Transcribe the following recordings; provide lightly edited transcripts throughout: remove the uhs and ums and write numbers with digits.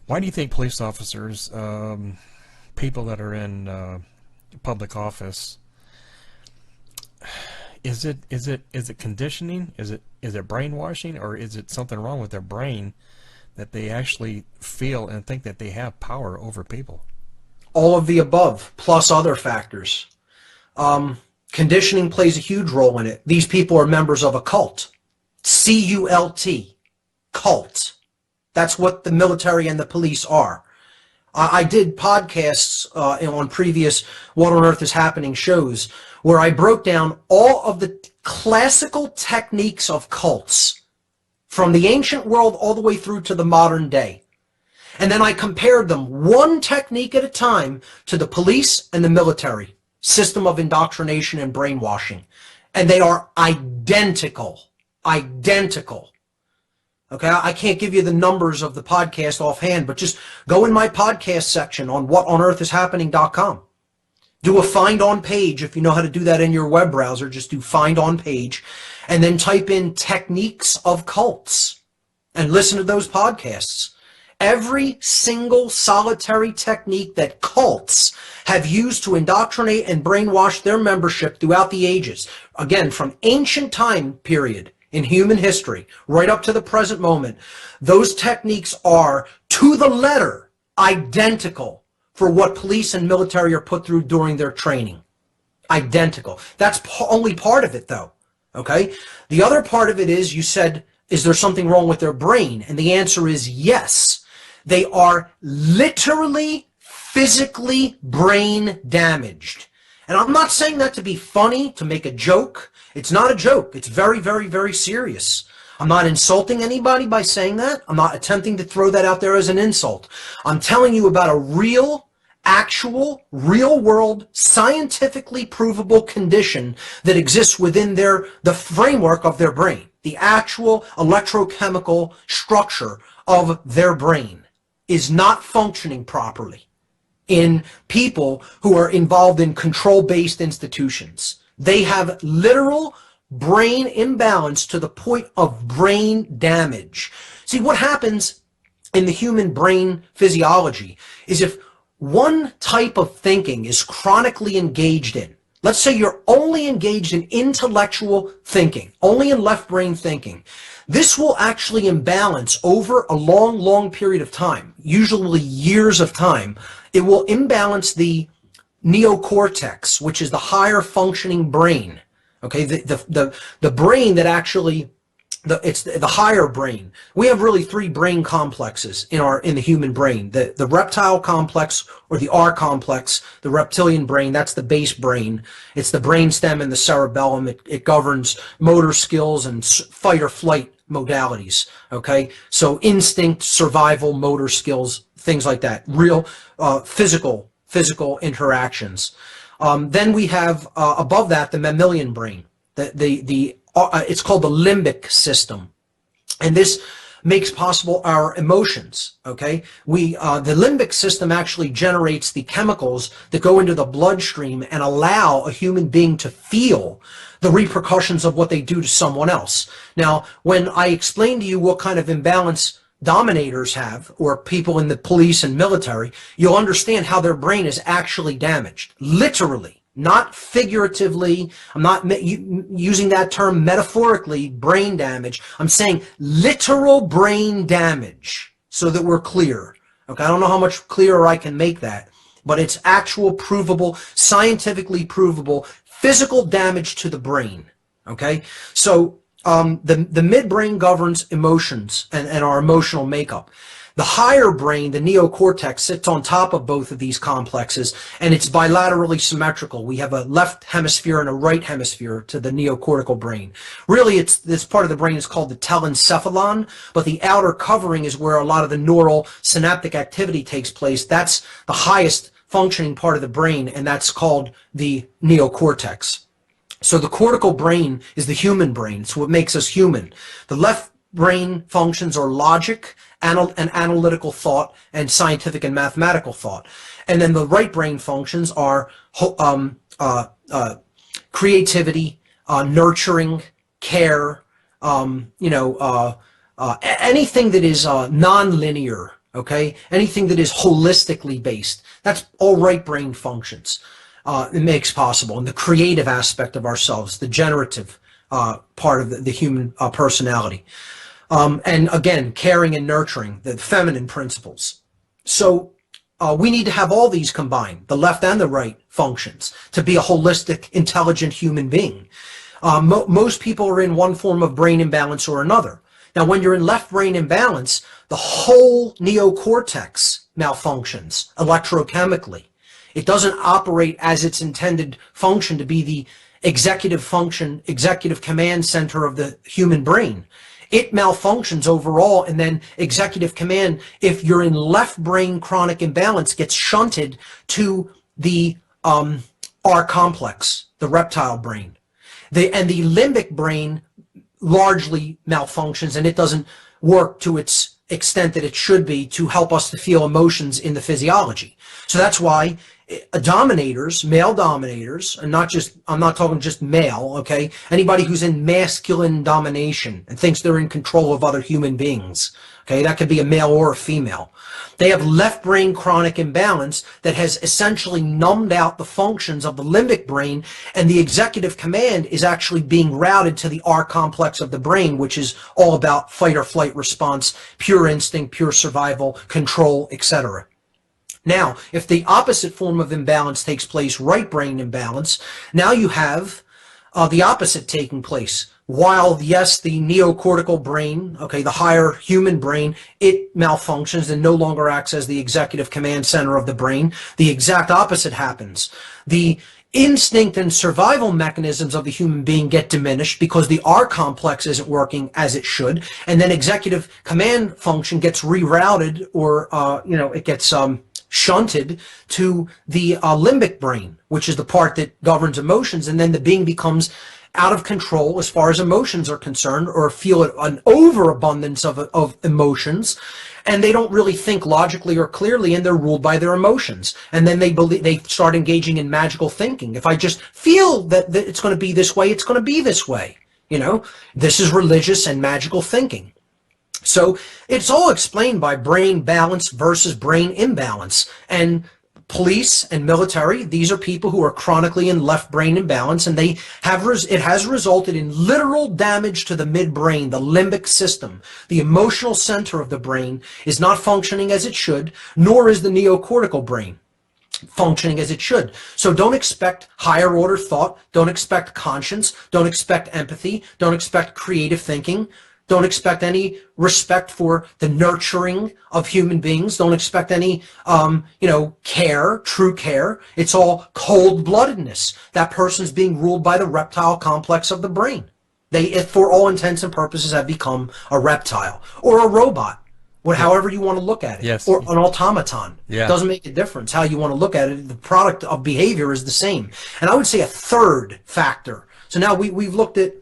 Why do you think police officers, people that are in public office, is it conditioning? Is it brainwashing, or is it something wrong with their brain that they actually feel and think that they have power over people? All of the above, plus other factors. Conditioning plays a huge role in it. These people are members of a cult. C-U-L-T. Cult. That's what the military and the police are. I did podcasts on previous What on Earth is Happening shows where I broke down all of the classical techniques of cults from the ancient world all the way through to the modern day. And then I compared them one technique at a time to the police and the military system of indoctrination and brainwashing. And they are identical. Identical. Okay, I can't give you the numbers of the podcast offhand, but just go in my podcast section on whatonearthishappening.com. Do a find on page. If you know how to do that in your web browser, just do find on page and then type in techniques of cults and listen to those podcasts. Every single solitary technique that cults have used to indoctrinate and brainwash their membership throughout the ages, again, from ancient time period in human history, right up to the present moment, those techniques are, to the letter, identical for what police and military are put through during their training. Identical. That's only part of it, though. Okay? The other part of it is, you said, is there something wrong with their brain? And the answer is yes. They are literally, physically brain damaged. And I'm not saying that to be funny, to make a joke. It's not a joke. It's very, very, very serious. I'm not insulting anybody by saying that. I'm not attempting to throw that out there as an insult. I'm telling you about a real, actual, real-world, scientifically provable condition that exists within the framework of their brain. The actual electrochemical structure of their brain is not functioning properly in people who are involved in control-based institutions. They have literal brain imbalance to the point of brain damage. See, what happens in the human brain physiology is if one type of thinking is chronically engaged in, let's say you're only engaged in intellectual thinking, only in left brain thinking, this will actually imbalance over a long, long period of time, usually years of time. It will imbalance the neocortex, which is the higher functioning brain. Okay, the brain that actually, it's the higher brain. We have really three brain complexes in the human brain. The reptile complex, or the R complex, the reptilian brain, that's the base brain. It's the brainstem and the cerebellum. It governs motor skills and fight or flight modalities. Okay, so instinct, survival, motor skills, things like that. Real physical interactions. Then we have above that the mammalian brain. It's called the limbic system, and this makes possible our emotions. Okay, the limbic system actually generates the chemicals that go into the bloodstream and allow a human being to feel the repercussions of what they do to someone else. Now, when I explain to you what kind of imbalance dominators have, or people in the police and military, you'll understand how their brain is actually damaged. Literally, not figuratively. I'm not using that term metaphorically, brain damage. I'm saying literal brain damage, so that we're clear. Okay, I don't know how much clearer I can make that, but it's actual, provable, scientifically provable, physical damage to the brain. Okay, so the midbrain governs emotions and our emotional makeup. The higher brain, the neocortex, sits on top of both of these complexes, and it's bilaterally symmetrical. We have a left hemisphere and a right hemisphere to the neocortical brain. Really, this part of the brain is called the telencephalon, but the outer covering is where a lot of the neural synaptic activity takes place. That's the highest functioning part of the brain, and that's called the neocortex. So the cortical brain is the human brain. It's what makes us human. The left brain functions are logic and analytical thought and scientific and mathematical thought. And then the right brain functions are creativity, nurturing, care, anything that is non-linear. Okay? Anything that is holistically based. That's all right brain functions. It makes possible. And the creative aspect of ourselves, the generative part of the human personality. And again, caring and nurturing, the feminine principles. So we need to have all these combined, the left and the right functions, to be a holistic, intelligent human being. Most people are in one form of brain imbalance or another. Now, when you're in left brain imbalance, the whole neocortex malfunctions electrochemically. It doesn't operate as its intended function to be the executive function, executive command center of the human brain. It malfunctions overall, and then executive command, if you're in left brain chronic imbalance, gets shunted to the R complex, the reptile brain. And the limbic brain largely malfunctions, and it doesn't work to its extent that it should be to help us to feel emotions in the physiology. So that's why dominators, male dominators, and I'm not talking just male, okay? Anybody who's in masculine domination and thinks they're in control of other human beings, okay? That could be a male or a female. They have left brain chronic imbalance that has essentially numbed out the functions of the limbic brain, and the executive command is actually being routed to the R complex of the brain, which is all about fight or flight response, pure instinct, pure survival, control, etc. Now, if the opposite form of imbalance takes place, right brain imbalance, now you have the opposite taking place. While, yes, the neocortical brain, okay, the higher human brain, it malfunctions and no longer acts as the executive command center of the brain, the exact opposite happens. The instinct and survival mechanisms of the human being get diminished because the R complex isn't working as it should, and then executive command function gets rerouted, or it gets shunted to the limbic brain, which is the part that governs emotions, and then the being becomes out of control as far as emotions are concerned, or feel an overabundance of emotions, and they don't really think logically or clearly, and they're ruled by their emotions. And then they start engaging in magical thinking. If I just feel that it's going to be this way, it's going to be this way. This is religious and magical thinking. So it's all explained by brain balance versus brain imbalance. And police and military, these are people who are chronically in left brain imbalance, and it has resulted in literal damage to the midbrain, the limbic system. The emotional center of the brain is not functioning as it should, nor is the neocortical brain functioning as it should. So don't expect higher order thought, don't expect conscience, don't expect empathy, don't expect creative thinking. Don't expect any respect for the nurturing of human beings. Don't expect any, care, true care. It's all cold-bloodedness. That person's being ruled by the reptile complex of the brain. They, for all intents and purposes, have become a reptile or a robot, however you want to look at it. Yes. Or an automaton. Yeah. It doesn't make a difference how you want to look at it. The product of behavior is the same. And I would say a third factor. So now we've looked at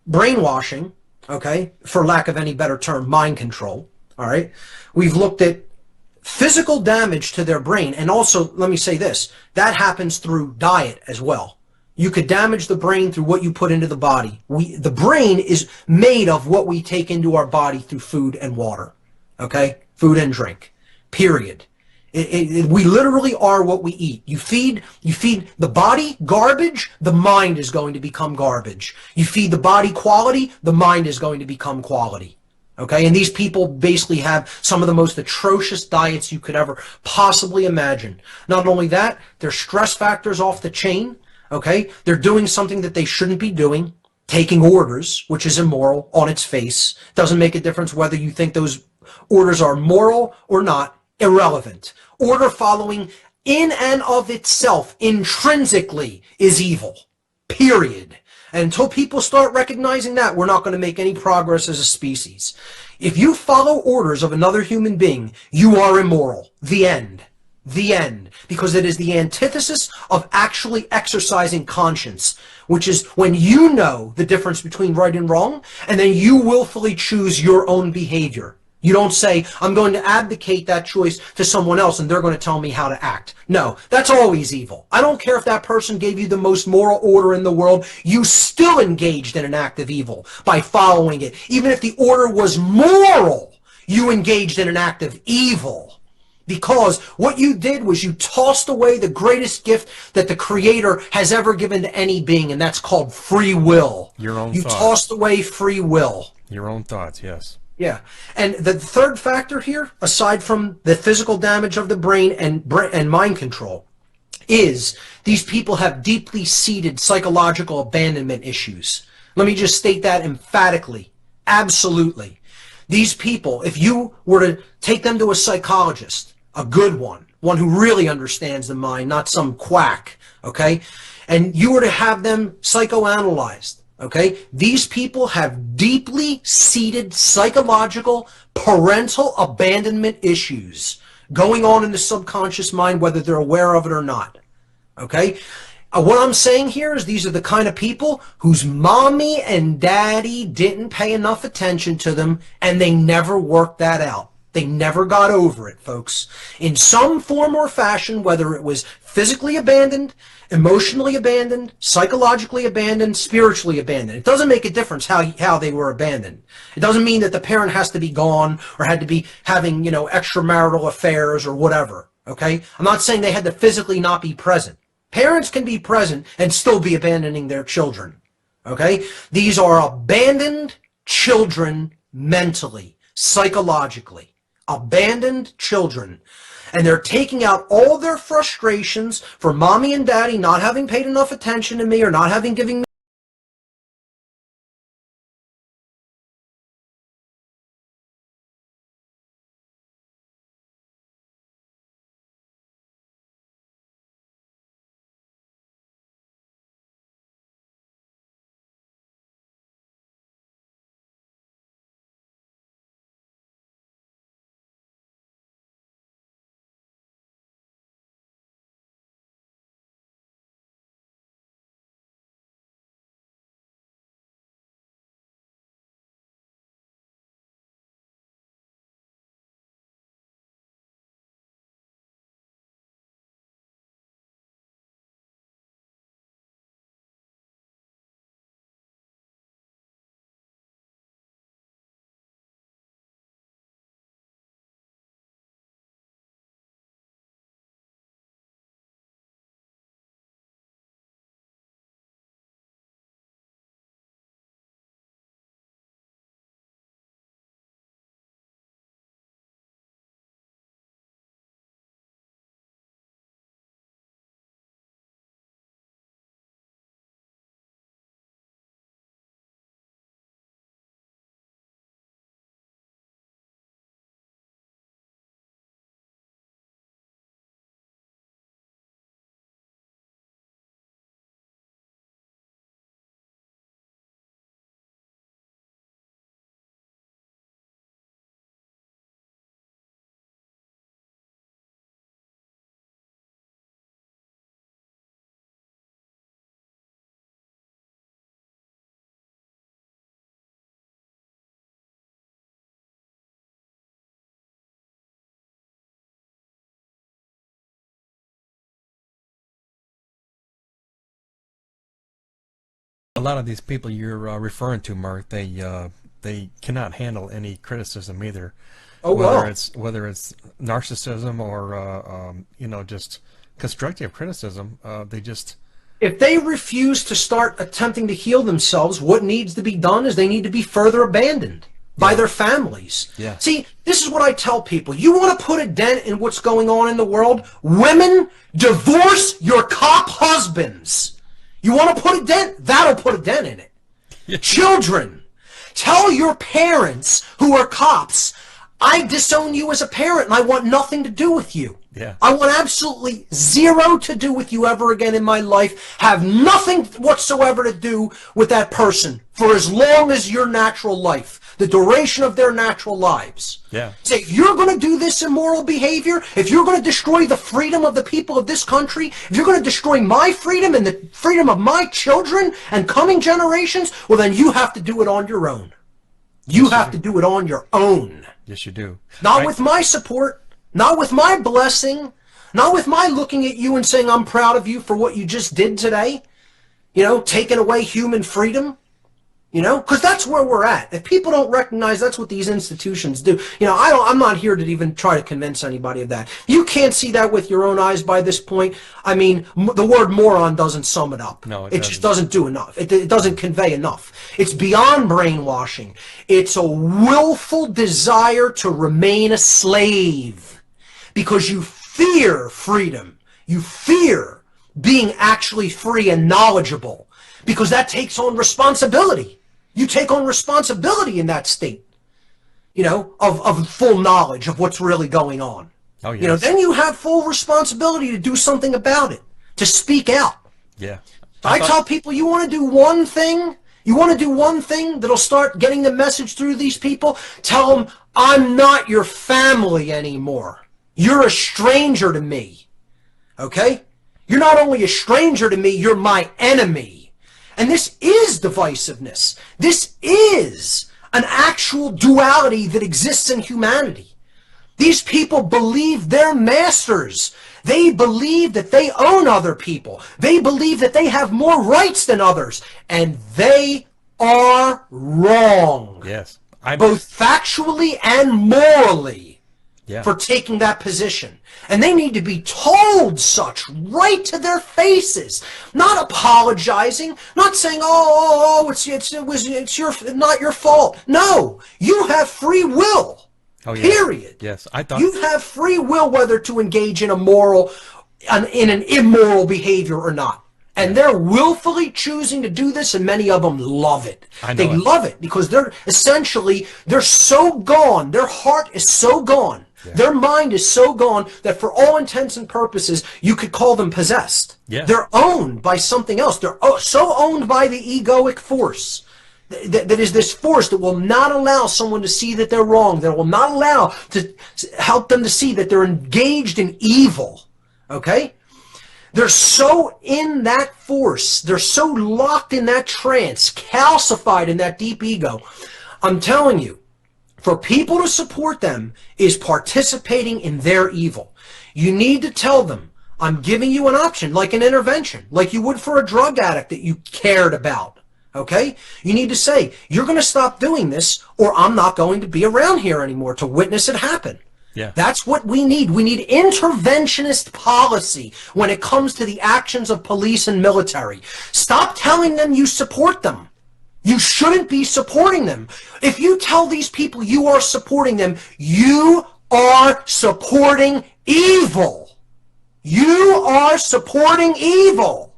brainwashing, okay, for lack of any better term, mind control, all right? We've looked at physical damage to their brain, and also, let me say this, that happens through diet as well. You could damage the brain through what you put into the body. The brain is made of what we take into our body through food and water, okay? Food and drink, period. We literally are what we eat. You feed the body garbage, the mind is going to become garbage. You feed the body quality, the mind is going to become quality. Okay? And these people basically have some of the most atrocious diets you could ever possibly imagine. Not only that, their stress factors off the chain. Okay? They're doing something that they shouldn't be doing, taking orders, which is immoral on its face. Doesn't make a difference whether you think those orders are moral or not. Irrelevant. Order following in and of itself intrinsically is evil. Period. And until people start recognizing that, we're not going to make any progress as a species. If you follow orders of another human being, you are immoral. The end. The end. Because it is the antithesis of actually exercising conscience, which is when you know the difference between right and wrong, and then you willfully choose your own behavior. You don't say, I'm going to abdicate that choice to someone else and they're going to tell me how to act. No, that's always evil. I don't care if that person gave you the most moral order in the world, you still engaged in an act of evil by following it. Even if the order was moral, you engaged in an act of evil. Because what you did was you tossed away the greatest gift that the Creator has ever given to any being, and that's called free will. Your own You thoughts. tossed away free will. Your own thoughts, yes. Yeah. And the third factor here, aside from the physical damage of the brain and mind control, is these people have deeply seated psychological abandonment issues. Let me just state that emphatically. Absolutely. These people, if you were to take them to a psychologist, a good one who really understands the mind, not some quack, okay, and you were to have them psychoanalyzed, okay, these people have deeply seated psychological parental abandonment issues going on in the subconscious mind, whether they're aware of it or not, okay? What I'm saying here is these are the kind of people whose mommy and daddy didn't pay enough attention to them, and they never worked that out. They never got over it, folks. In some form or fashion, whether it was physically abandoned, emotionally abandoned, psychologically abandoned, spiritually abandoned. It doesn't make a difference how they were abandoned. It doesn't mean that the parent has to be gone or had to be having, extramarital affairs or whatever, okay? I'm not saying they had to physically not be present. Parents can be present and still be abandoning their children, okay? These are abandoned children mentally, psychologically. Abandoned children. And they're taking out all their frustrations for mommy and daddy not having paid enough attention to me or not having given me A lot of these people you're referring to, Mark, they cannot handle any criticism either. oh well. Whether it's narcissism or just constructive criticism, they just If they refuse to start attempting to heal themselves, what needs to be done is they need to be further abandoned by their families. Yeah. See, this is what I tell people. You want to put a dent in what's going on in the world? Women, divorce your cop husbands. You want to put a dent? That'll put a dent in it. Children, tell your parents who are cops, I disown you as a parent and I want nothing to do with you. Yeah. I want absolutely zero to do with you ever again in my life. Have nothing whatsoever to do with that person for as long as your natural life, the duration of their natural lives. Yeah. Say, if you're going to do this immoral behavior, if you're going to destroy the freedom of the people of this country, if you're going to destroy my freedom and the freedom of my children and coming generations, well, then you have to do it on your own. You have to do it on your own. Yes, you do. Not with my support. Not with my blessing, not with my looking at you and saying I'm proud of you for what you just did today, taking away human freedom. You know, because that's where we're at. If people don't recognize that's what these institutions do, you know, I'm not here to even try to convince anybody of that. You can't see that with your own eyes by this point. I mean, the word moron doesn't sum it up. No, it It doesn't. just doesn't do enough. It doesn't convey enough. It's beyond brainwashing. It's a willful desire to remain a slave because you fear freedom. You fear being actually free and knowledgeable because that takes on responsibility. You take on responsibility in that state, you know, of full knowledge of what's really going on. Oh, yes. You know, then you have full responsibility to do something about it, to speak out. Yeah. I tell people, you want to do one thing, that'll start getting the message through these people, tell them, I'm not your family anymore. You're a stranger to me. Okay? You're not only a stranger to me, you're my enemy. And this is divisiveness. This is an actual duality that exists in humanity. These people believe they're masters. They believe that they own other people. They believe that they have more rights than others. And they are wrong. Yes. Both factually and morally. Yeah. For taking that position. And they need to be told such right to their faces. Not apologizing, not saying, it's not your fault. No, you have free will. Oh, yeah. Period. Yes, I thought You have free will whether to engage in in an immoral behavior or not. And they're willfully choosing to do this, and many of them love it. They love it because they're so gone. Their heart is so gone. Yeah. Their mind is so gone that for all intents and purposes, you could call them possessed. Yeah. They're owned by something else. They're so owned by the egoic force. That is this force that will not allow someone to see that they're wrong, that will not allow to help them to see that they're engaged in evil. Okay? They're so in that force, they're so locked in that trance, calcified in that deep ego. I'm telling you, for people to support them is participating in their evil. You need to tell them, I'm giving you an option, like an intervention, like you would for a drug addict that you cared about. Okay? You need to say, you're going to stop doing this, or I'm not going to be around here anymore to witness it happen. Yeah. That's what we need. We need interventionist policy when it comes to the actions of police and military. Stop telling them you support them. You shouldn't be supporting them. If you tell these people you are supporting them, you are supporting evil. You are supporting evil.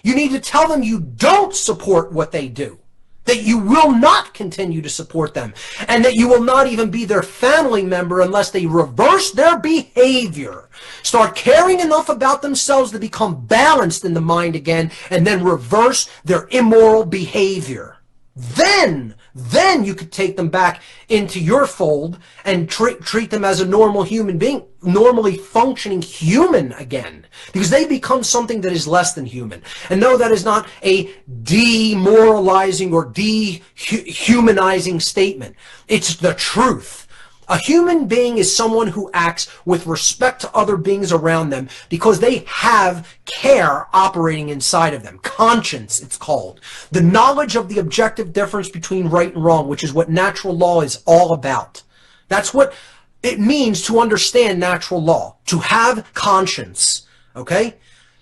You need to tell them you don't support what they do, that you will not continue to support them, and that you will not even be their family member unless they reverse their behavior, start caring enough about themselves to become balanced in the mind again, and then reverse their immoral behavior. Then you could take them back into your fold and treat them as a normal human being, normally functioning human again, because they become something that is less than human. And no, that is not a demoralizing or dehumanizing statement. It's the truth. A human being is someone who acts with respect to other beings around them because they have care operating inside of them. Conscience, it's called. The knowledge of the objective difference between right and wrong, which is what natural law is all about. That's what it means to understand natural law, to have conscience, okay?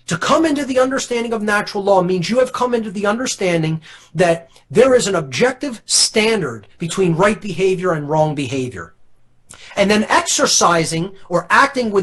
To come into the understanding of natural law means you have come into the understanding that there is an objective standard between right behavior and wrong behavior. And then exercising or acting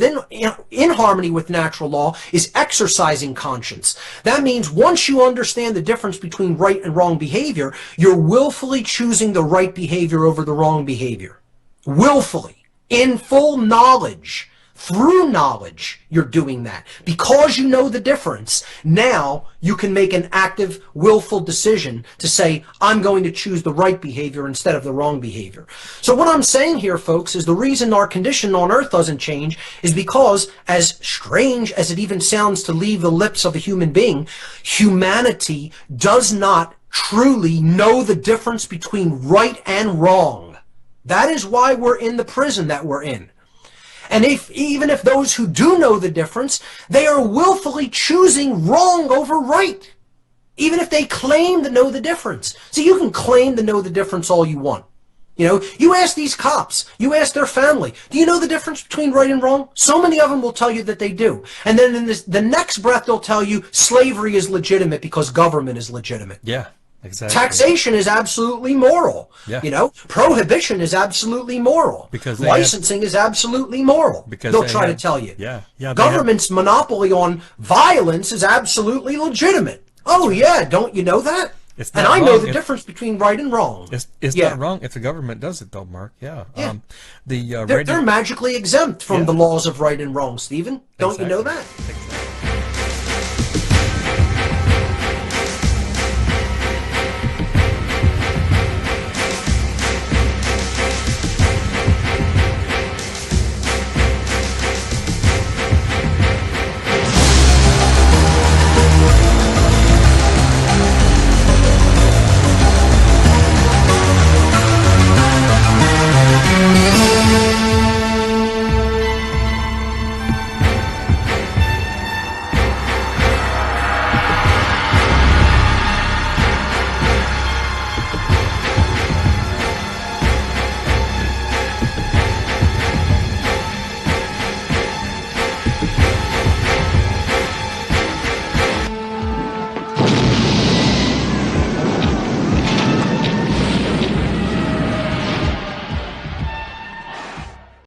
in harmony with natural law is exercising conscience. That means once you understand the difference between right and wrong behavior, you're willfully choosing the right behavior over the wrong behavior. Willfully, in full knowledge. Through knowledge, you're doing that. Because you know the difference, now you can make an active, willful decision to say, I'm going to choose the right behavior instead of the wrong behavior. So what I'm saying here, folks, is the reason our condition on earth doesn't change is because, as strange as it even sounds to leave the lips of a human being, humanity does not truly know the difference between right and wrong. That is why we're in the prison that we're in. And even if those who do know the difference, they are willfully choosing wrong over right. even if they claim to know the difference. So you can claim to know the difference all you want. You know, you ask these cops, you ask their family, do you know the difference between right and wrong? So many of them will tell you that they do. And then in the next breath, they'll tell you slavery is legitimate because government is legitimate. Yeah, exactly. Taxation is absolutely moral. Yeah. You know, prohibition is absolutely moral. Because licensing is absolutely moral. Because they'll they try to have- tell you. Yeah, yeah. Government's monopoly on violence is absolutely legitimate. Oh yeah, don't you know that? It's And not I know wrong the if- difference between right and wrong. It's Yeah. not wrong if the government does it, though, Mark. Yeah. They're magically exempt from Yeah. the laws of right and wrong, Stephen. Don't you know Exactly. that?